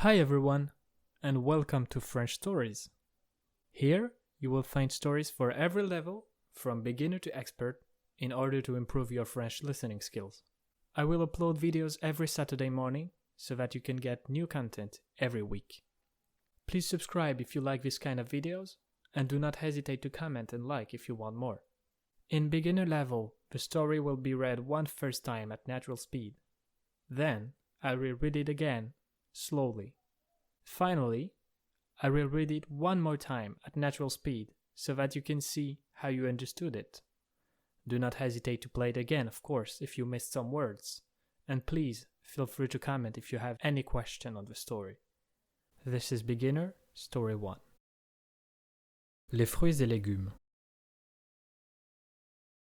Hi everyone, and welcome to French Stories. Here, you will find stories for every level, from beginner to expert, in order to improve your French listening skills. I will upload videos every Saturday morning so that you can get new content every week. Please subscribe if you like this kind of videos, and do not hesitate to comment and like if you want more. In beginner level, the story will be read one first time at natural speed. Then, I will read it again, slowly. Finally, I will read it one more time at natural speed so that you can see how you understood it. Do not hesitate to play it again, of course, if you missed some words. And please, feel free to comment if you have any question on the story. This is Beginner, Story 1. Les fruits et légumes.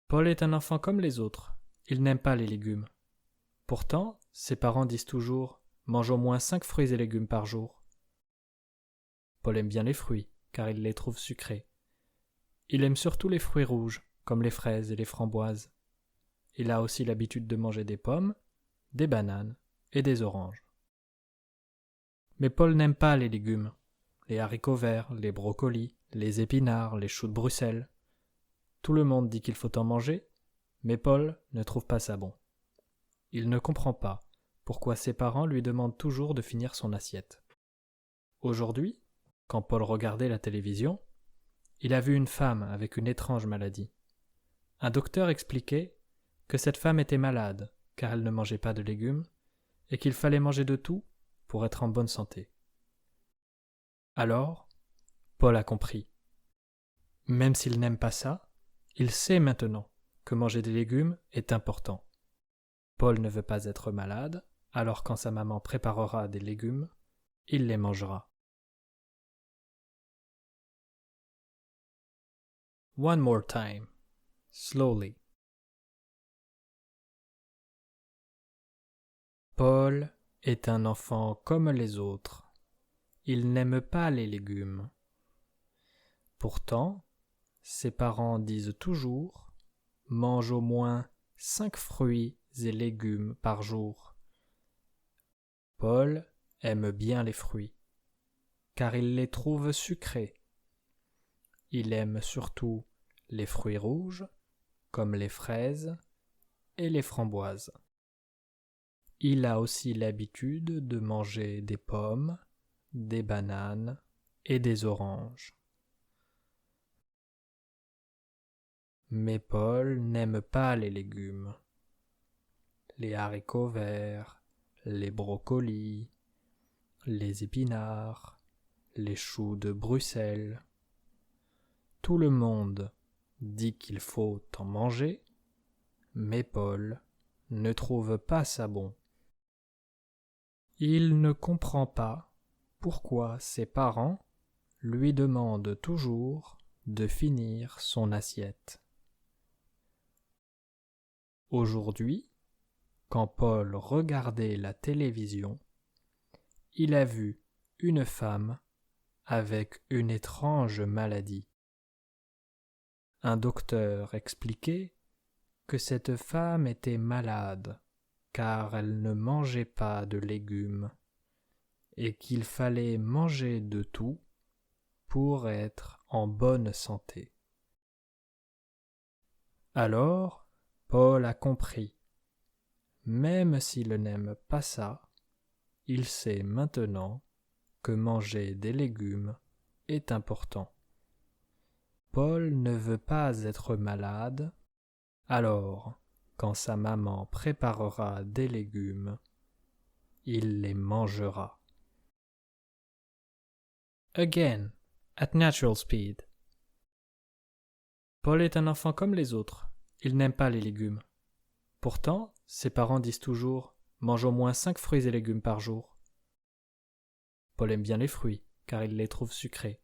Paul est un enfant comme les autres. Il n'aime pas les légumes. Pourtant, ses parents disent toujours « Mange au moins 5 fruits et légumes par jour ». Paul aime bien les fruits, car il les trouve sucrés. Il aime surtout les fruits rouges, comme les fraises et les framboises. Il a aussi l'habitude de manger des pommes, des bananes et des oranges. Mais Paul n'aime pas les légumes, les haricots verts, les brocolis, les épinards, les choux de Bruxelles. Tout le monde dit qu'il faut en manger, mais Paul ne trouve pas ça bon. Il ne comprend pas pourquoi ses parents lui demandent toujours de finir son assiette. Aujourd'hui, quand Paul regardait la télévision, il a vu une femme avec une étrange maladie. Un docteur expliquait que cette femme était malade car elle ne mangeait pas de légumes et qu'il fallait manger de tout pour être en bonne santé. Alors, Paul a compris. Même s'il n'aime pas ça, il sait maintenant que manger des légumes est important. Paul ne veut pas être malade, alors quand sa maman préparera des légumes, il les mangera. One more time, slowly. Paul est un enfant comme les autres. Il n'aime pas les légumes. Pourtant, ses parents disent toujours « Mange au moins 5 fruits et légumes par jour ». Paul aime bien les fruits, car il les trouve sucrés. Il aime surtout les fruits rouges, comme les fraises et les framboises. Il a aussi l'habitude de manger des pommes, des bananes et des oranges. Mais Paul n'aime pas les légumes. Les haricots verts, les brocolis, les épinards, les choux de Bruxelles. Tout le monde dit qu'il faut en manger, mais Paul ne trouve pas ça bon. Il ne comprend pas pourquoi ses parents lui demandent toujours de finir son assiette. Aujourd'hui, quand Paul regardait la télévision, il a vu une femme avec une étrange maladie. Un docteur expliquait que cette femme était malade car elle ne mangeait pas de légumes et qu'il fallait manger de tout pour être en bonne santé. Alors, Paul a compris. Même s'il n'aime pas ça, il sait maintenant que manger des légumes est important. Paul ne veut pas être malade, alors, quand sa maman préparera des légumes, il les mangera. Again, at natural speed. Paul est un enfant comme les autres. Il n'aime pas les légumes. Pourtant, ses parents disent toujours « Mange au moins 5 fruits et légumes par jour ». Paul aime bien les fruits, car il les trouve sucrés.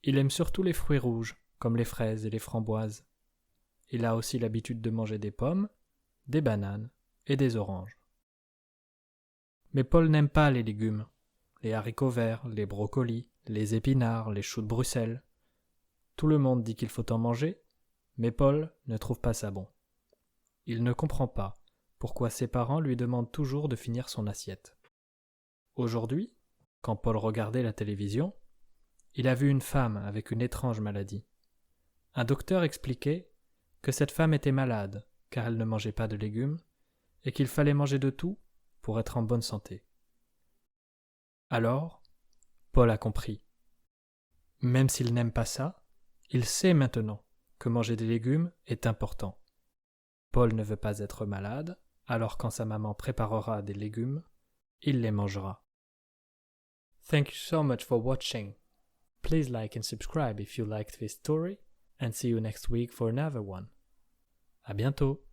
Il aime surtout les fruits rouges, comme les fraises et les framboises. Il a aussi l'habitude de manger des pommes, des bananes et des oranges. Mais Paul n'aime pas les légumes, les haricots verts, les brocolis, les épinards, les choux de Bruxelles. Tout le monde dit qu'il faut en manger, mais Paul ne trouve pas ça bon. Il ne comprend pas pourquoi ses parents lui demandent toujours de finir son assiette. Aujourd'hui, quand Paul regardait la télévision, il a vu une femme avec une étrange maladie. Un docteur expliquait que cette femme était malade car elle ne mangeait pas de légumes et qu'il fallait manger de tout pour être en bonne santé. Alors, Paul a compris. Même s'il n'aime pas ça, il sait maintenant que manger des légumes est important. Paul ne veut pas être malade, alors quand sa maman préparera des légumes, il les mangera. Thank you so much for watching. Please like and subscribe if you liked this story, and see you next week for another one. À bientôt.